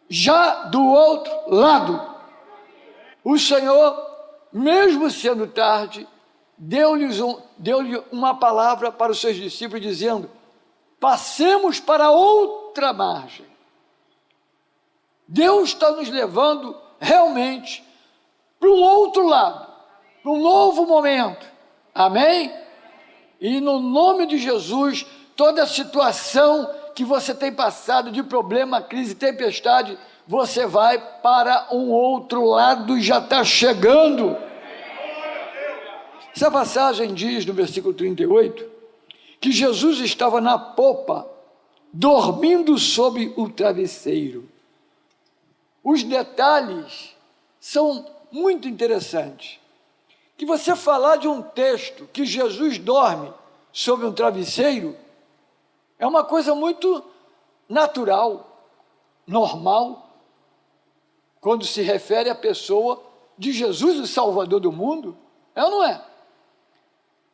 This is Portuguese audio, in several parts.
Já do outro lado, o Senhor, mesmo sendo tarde, deu-lhe uma palavra para os seus discípulos, dizendo: passemos para outra margem. Deus está nos levando realmente para um outro lado, para um novo momento. Amém? E no nome de Jesus, toda a situação que você tem passado de problema, crise, tempestade, você vai para um outro lado e já está chegando. Essa passagem diz, no versículo 38, que Jesus estava na popa, dormindo sob o travesseiro. Os detalhes são muito interessantes. Que você falar de um texto que Jesus dorme sob um travesseiro é uma coisa muito natural, normal, quando se refere à pessoa de Jesus, o Salvador do mundo, é ou não é?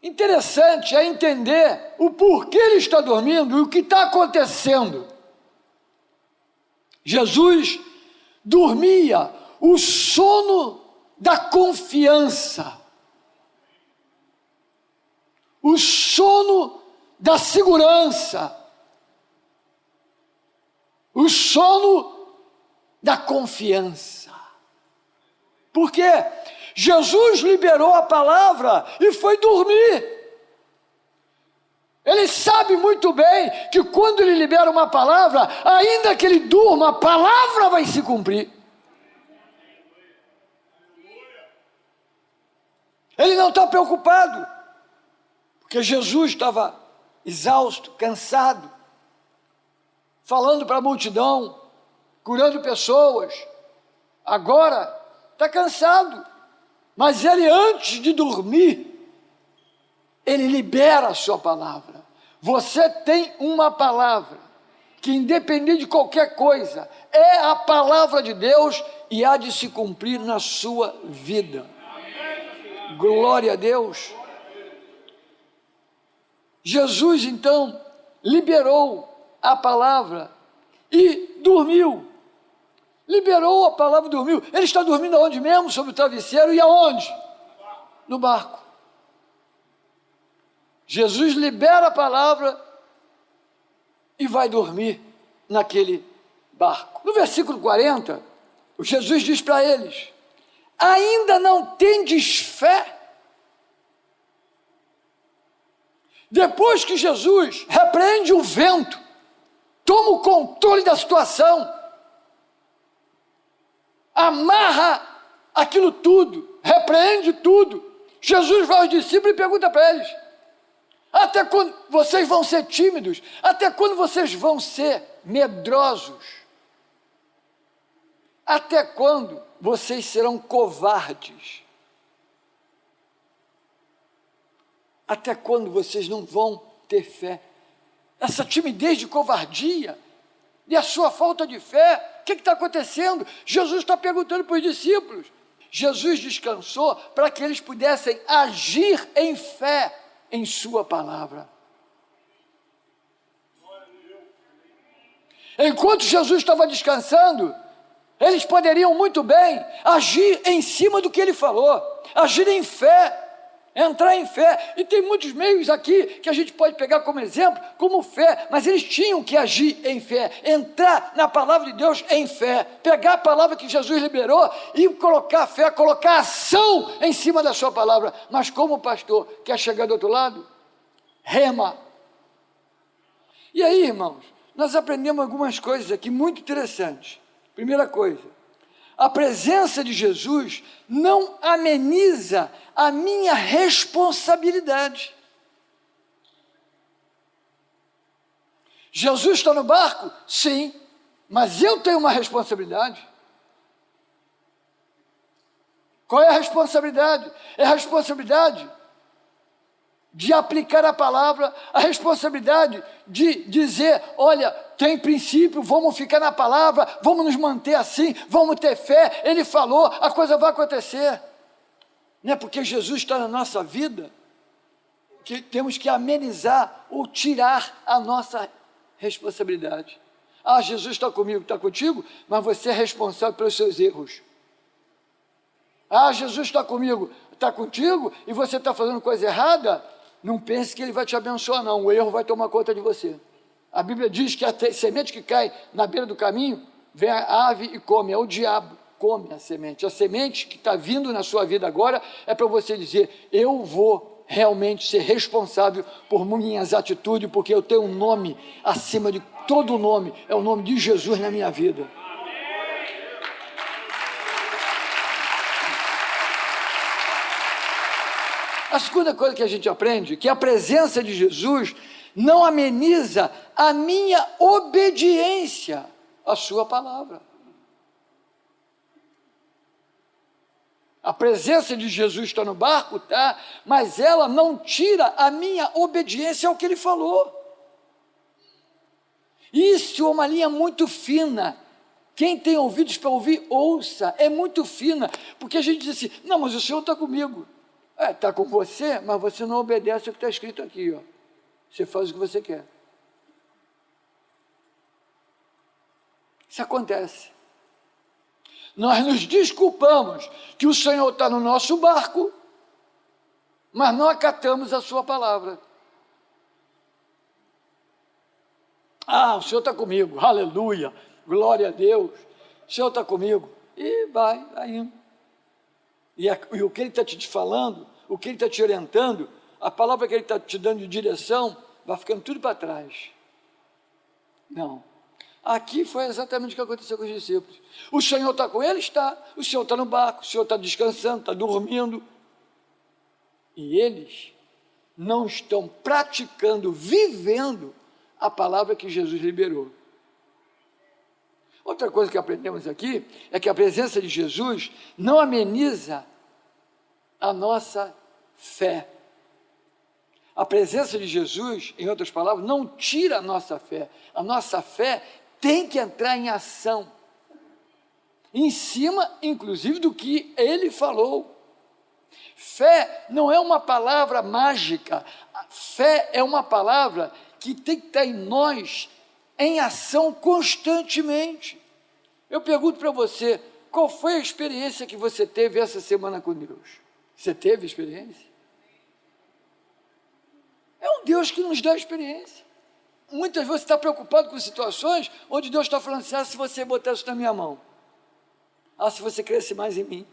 Interessante é entender o porquê ele está dormindo e o que está acontecendo. Jesus dormia o sono da confiança, o sono da segurança, o sono da confiança. Porque Jesus liberou a palavra e foi dormir. Ele sabe muito bem que quando ele libera uma palavra, ainda que ele durma, a palavra vai se cumprir. Ele não está preocupado, porque Jesus estava exausto, cansado, falando para a multidão, curando pessoas. Agora está cansado, mas ele, antes de dormir, ele libera a sua palavra. Você tem uma palavra que, independente de qualquer coisa, é a palavra de Deus e há de se cumprir na sua vida. Glória a Deus. Jesus, então, liberou a palavra e dormiu. Liberou a palavra e dormiu. Ele está dormindo aonde mesmo? Sobre o travesseiro. E aonde? No barco. Jesus libera a palavra e vai dormir naquele barco. No versículo 40, Jesus diz para eles: ainda não tendes fé? Depois que Jesus repreende o vento, toma o controle da situação, amarra aquilo tudo, repreende tudo, Jesus vai aos discípulos e pergunta para eles: até quando vocês vão ser tímidos? Até quando vocês vão ser medrosos? Até quando vocês serão covardes? Até quando vocês não vão ter fé? Essa timidez de covardia e a sua falta de fé, o que está acontecendo? Jesus está perguntando para os discípulos. Jesus descansou para que eles pudessem agir em fé em sua palavra. Enquanto Jesus estava descansando, eles poderiam muito bem agir em cima do que ele falou, agir em fé, entrar em fé. E tem muitos meios aqui que a gente pode pegar como exemplo, como fé, mas eles tinham que agir em fé, entrar na palavra de Deus em fé, pegar a palavra que Jesus liberou e colocar fé, colocar ação em cima da sua palavra. Mas como o pastor quer chegar do outro lado, rema. E aí, irmãos, nós aprendemos algumas coisas aqui muito interessantes. Primeira coisa, a presença de Jesus não ameniza a minha responsabilidade. Jesus está no barco? Sim, mas eu tenho uma responsabilidade. Qual é a responsabilidade? É a responsabilidade de aplicar a palavra, a responsabilidade de dizer: olha, tem princípio, vamos ficar na palavra, vamos nos manter assim, vamos ter fé, ele falou, a coisa vai acontecer. Não é porque Jesus está na nossa vida que temos que amenizar ou tirar a nossa responsabilidade. Ah, Jesus está comigo, está contigo, mas você é responsável pelos seus erros. Ah, Jesus está comigo, está contigo, e você está fazendo coisa errada, não pense que Ele vai te abençoar, não. O erro vai tomar conta de você. A Bíblia diz que a semente que cai na beira do caminho, vem a ave e come, é o diabo, come a semente. A semente que está vindo na sua vida agora é para você dizer, eu vou realmente ser responsável por minhas atitudes, porque eu tenho um nome acima de todo nome, é o nome de Jesus na minha vida. A segunda coisa que a gente aprende, que a presença de Jesus não ameniza a minha obediência à sua palavra. A presença de Jesus está no barco, tá? Mas ela não tira a minha obediência ao que Ele falou. Isso é uma linha muito fina. Quem tem ouvidos para ouvir, ouça. É muito fina, porque a gente diz assim, não, mas o Senhor está comigo. Está com você, mas você não obedece ao que está escrito aqui, ó. Você faz o que você quer. Isso acontece. Nós nos desculpamos que o Senhor está no nosso barco, mas não acatamos a sua palavra. Ah, o Senhor está comigo, aleluia, glória a Deus, o Senhor está comigo. E vai indo. E o que Ele está te falando, o que Ele está te orientando, a palavra que Ele está te dando de direção, vai ficando tudo para trás. Não. Aqui foi exatamente o que aconteceu com os discípulos. O Senhor está com eles? Está. O Senhor está no barco, o Senhor está descansando, está dormindo. E eles não estão praticando, vivendo a palavra que Jesus liberou. Outra coisa que aprendemos aqui é que a presença de Jesus não ameniza a nossa fé. A presença de Jesus, em outras palavras, não tira a nossa fé. A nossa fé tem que entrar em ação, em cima, inclusive, do que Ele falou. Fé não é uma palavra mágica. Fé é uma palavra que tem que estar em nós, em ação constantemente. Eu pergunto para você, qual foi a experiência que você teve essa semana com Deus? Você teve experiência? É um Deus que nos dá experiência. Muitas vezes você está preocupado com situações onde Deus está falando assim, se você botar isso na minha mão, se você cresce mais em mim,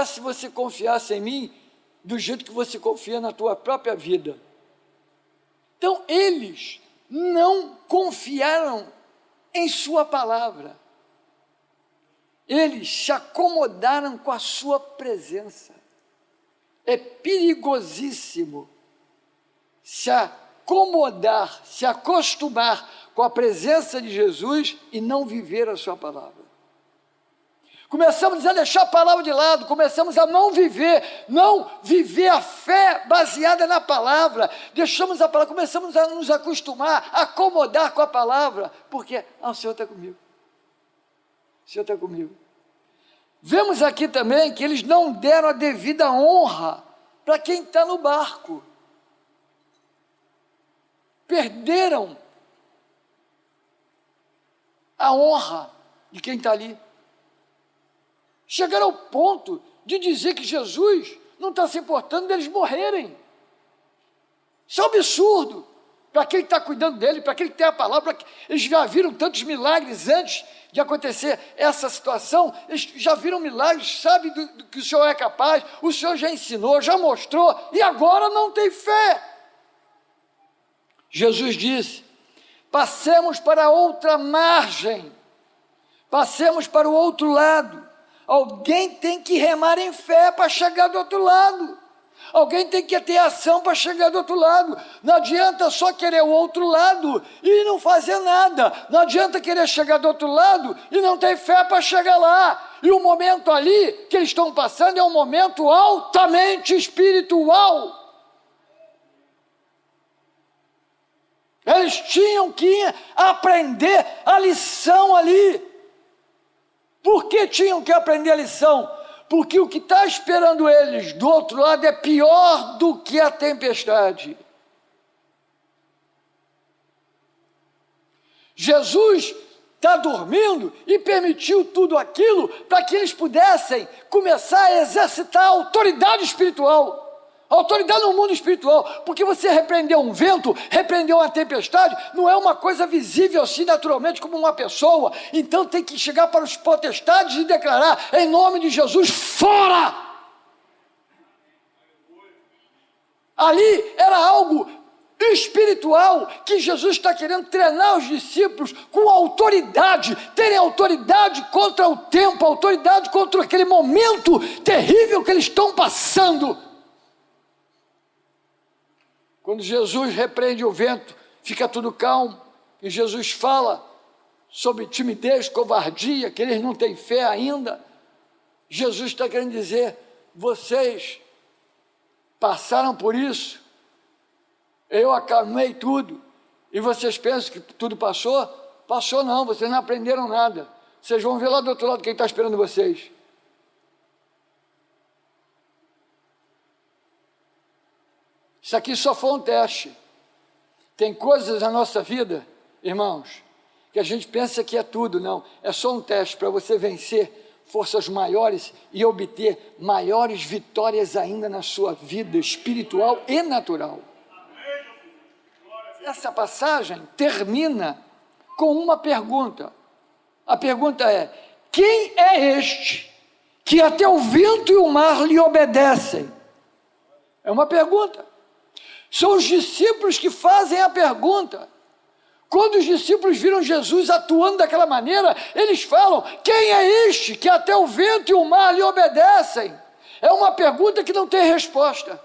se você confiasse em mim do jeito que você confia na tua própria vida. Então, eles não confiaram em sua palavra. Eles se acomodaram com a sua presença. É perigosíssimo se acomodar, se acostumar com a presença de Jesus e não viver a sua palavra. Começamos a deixar a palavra de lado, começamos a não viver a fé baseada na palavra, deixamos a palavra, começamos a nos acostumar, a acomodar com a palavra, porque, o Senhor está comigo, o Senhor está comigo. Vemos aqui também que eles não deram a devida honra para quem está no barco, perderam a honra de quem está ali. Chegaram ao ponto de dizer que Jesus não está se importando deles morrerem. Isso é um absurdo. Para quem está cuidando dele, para quem tem a palavra, eles já viram tantos milagres antes de acontecer essa situação, eles já viram milagres, sabem do que o Senhor é capaz, o Senhor já ensinou, já mostrou, e agora não tem fé. Jesus disse, passemos para outra margem, passemos para o outro lado. Alguém tem que remar em fé para chegar do outro lado. Alguém tem que ter ação para chegar do outro lado. Não adianta só querer o outro lado e não fazer nada. Não adianta querer chegar do outro lado e não ter fé para chegar lá. E o momento ali que eles estão passando é um momento altamente espiritual. Eles tinham que aprender a lição ali. Por que tinham que aprender a lição? Porque o que está esperando eles do outro lado é pior do que a tempestade. Jesus está dormindo e permitiu tudo aquilo para que eles pudessem começar a exercitar a autoridade espiritual. Autoridade no mundo espiritual, porque você repreendeu um vento, repreendeu uma tempestade, não é uma coisa visível assim naturalmente como uma pessoa, então tem que chegar para os potestades e declarar, em nome de Jesus, fora! Ali era algo espiritual que Jesus está querendo treinar os discípulos com autoridade, terem autoridade contra o tempo, autoridade contra aquele momento terrível que eles estão passando. Quando Jesus repreende o vento, fica tudo calmo, e Jesus fala sobre timidez, covardia, que eles não têm fé ainda. Jesus está querendo dizer, vocês passaram por isso, eu acalmei tudo, e vocês pensam que tudo passou? Passou não, vocês não aprenderam nada. Vocês vão ver lá do outro lado quem está esperando vocês. Isso aqui só foi um teste. Tem coisas na nossa vida, irmãos, que a gente pensa que é tudo, não. É só um teste para você vencer forças maiores e obter maiores vitórias ainda na sua vida espiritual e natural. Essa passagem termina com uma pergunta. A pergunta é, quem é este que até o vento e o mar lhe obedecem? É uma pergunta. São os discípulos que fazem a pergunta. Quando os discípulos viram Jesus atuando daquela maneira, eles falam, quem é este que até o vento e o mar lhe obedecem? É uma pergunta que não tem resposta.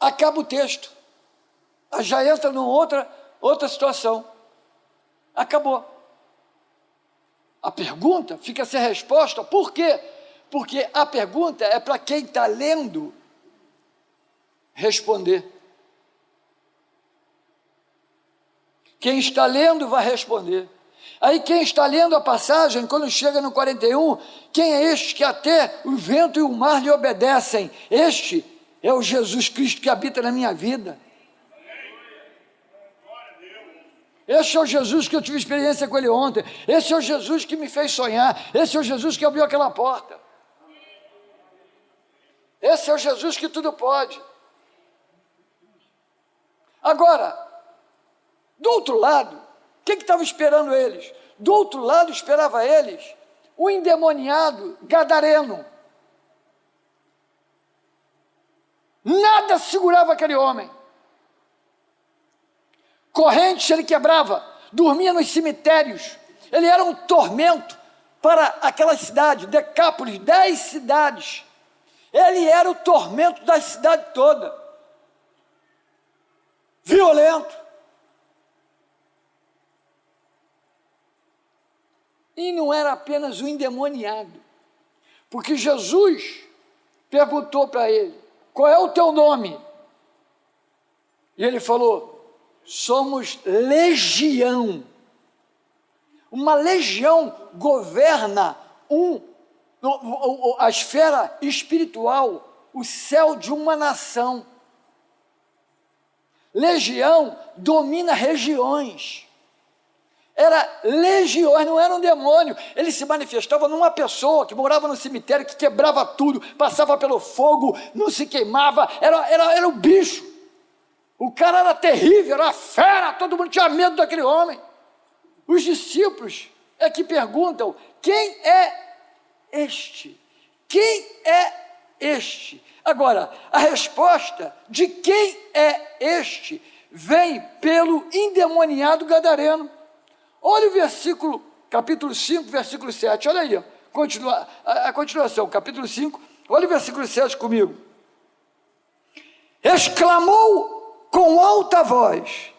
Acaba o texto. Já entra numa outra situação. Acabou. A pergunta fica sem resposta. Por quê? Porque a pergunta é para quem está lendo responder. Quem está lendo vai responder. Aí quem está lendo a passagem, quando chega no 41, quem é este que até o vento e o mar lhe obedecem? Este é o Jesus Cristo que habita na minha vida. Esse é o Jesus que eu tive experiência com ele ontem. Esse é o Jesus que me fez sonhar. Esse é o Jesus que abriu aquela porta. Esse é o Jesus que tudo pode. Agora, do outro lado, o que estava esperando eles? Do outro lado esperava eles o endemoniado gadareno. Nada segurava aquele homem. Correntes ele quebrava, dormia nos cemitérios. Ele era um tormento para aquela cidade, Decápolis, 10 cidades. Ele era o tormento da cidade toda. Violento. E não era apenas o endemoniado, porque Jesus perguntou para ele, qual é o teu nome? E ele falou, somos legião. Uma legião governa a esfera espiritual, o céu de uma nação. Legião domina regiões. Era legiões, não era um demônio. Ele se manifestava numa pessoa que morava no cemitério, que quebrava tudo, passava pelo fogo, não se queimava, era o bicho. O cara era terrível, era fera, todo mundo tinha medo daquele homem. Os discípulos é que perguntam, quem é este? Quem é este? Agora, a resposta de quem é este vem pelo endemoniado gadareno. Olha o versículo, capítulo 5, versículo 7, olha aí, a continuação, capítulo 5, olha o versículo 7 comigo. Exclamou com alta voz,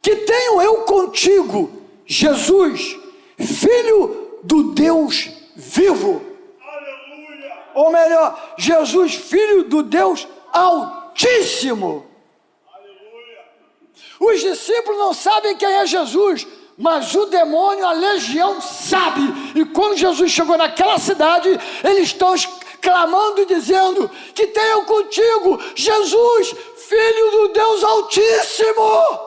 que tenho eu contigo, Jesus, Filho do Deus vivo. Aleluia. Ou melhor, Jesus, Filho do Deus Altíssimo. Os discípulos não sabem quem é Jesus, mas o demônio, a legião, sabe. E quando Jesus chegou naquela cidade, eles estão clamando e dizendo, que tenham contigo, Jesus, Filho do Deus Altíssimo.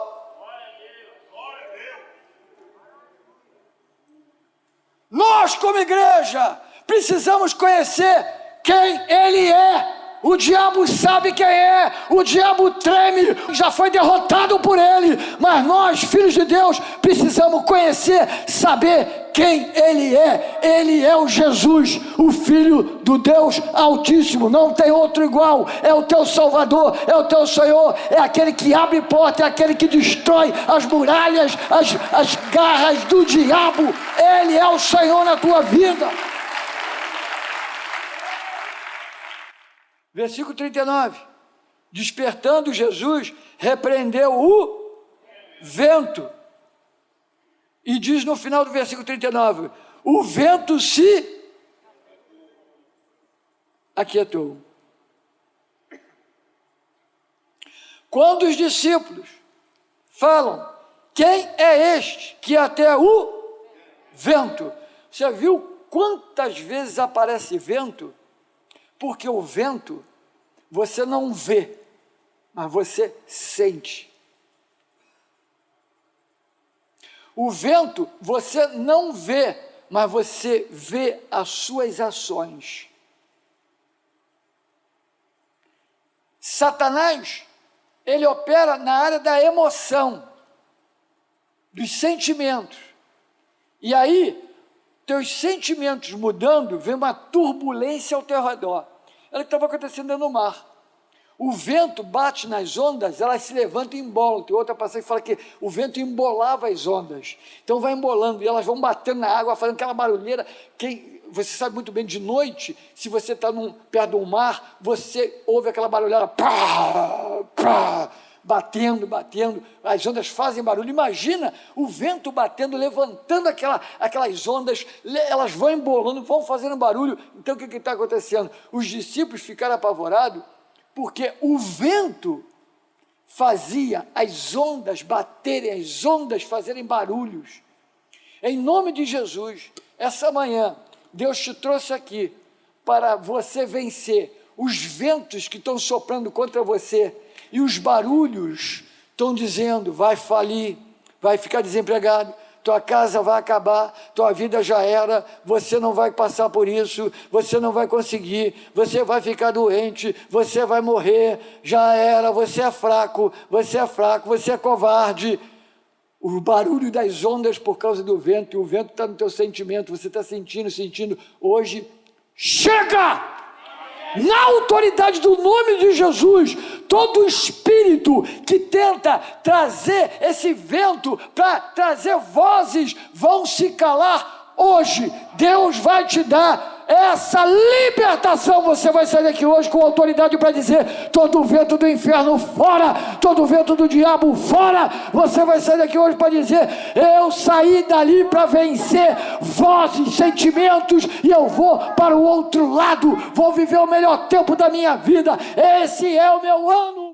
Nós, como igreja, precisamos conhecer quem Ele é. O diabo sabe quem é, o diabo treme, já foi derrotado por ele, mas nós, filhos de Deus, precisamos conhecer, saber quem Ele é. Ele é o Jesus, o Filho do Deus Altíssimo, não tem outro igual, é o teu Salvador, é o teu Senhor, é aquele que abre porta, é aquele que destrói as muralhas, as garras do diabo. Ele é o Senhor na tua vida. Versículo 39, despertando Jesus, repreendeu o vento, e diz no final do versículo 39, o vento se aquietou. Quando os discípulos falam, quem é este que até o vento? Você viu quantas vezes aparece vento? Porque o vento você não vê, mas você sente. O vento você não vê, mas você vê as suas ações. Satanás, ele opera na área da emoção, dos sentimentos. E aí, teus sentimentos mudando, vem uma turbulência ao teu redor. Era o que estava acontecendo dentro do mar. O vento bate nas ondas, elas se levantam e embolam. Tem outra passagem que fala que o vento embolava as ondas. Então vai embolando e elas vão batendo na água, fazendo aquela barulheira. Você sabe muito bem, de noite, se você está perto do mar, você ouve aquela barulheira, pá, pá, batendo, as ondas fazem barulho. Imagina o vento batendo, levantando aquelas ondas, elas vão embolando, vão fazendo barulho. Então o que está acontecendo? Os discípulos ficaram apavorados, porque o vento fazia as ondas baterem, as ondas fazerem barulhos. Em nome de Jesus, essa manhã, Deus te trouxe aqui para você vencer os ventos que estão soprando contra você, e os barulhos estão dizendo, vai falir, vai ficar desempregado, tua casa vai acabar, tua vida já era, você não vai passar por isso, você não vai conseguir, você vai ficar doente, você vai morrer, já era, você é fraco, você é covarde. O barulho das ondas por causa do vento, e o vento está no teu sentimento, você está sentindo, hoje, chega! Na autoridade do nome de Jesus, todo espírito que tenta trazer esse vento para trazer vozes vão se calar hoje. Deus vai te dar essa libertação. Você vai sair daqui hoje com autoridade para dizer, todo vento do inferno fora, todo vento do diabo fora. Você vai sair daqui hoje para dizer, eu saí dali para vencer vozes, sentimentos, e eu vou para o outro lado, vou viver o melhor tempo da minha vida. Esse é o meu ano.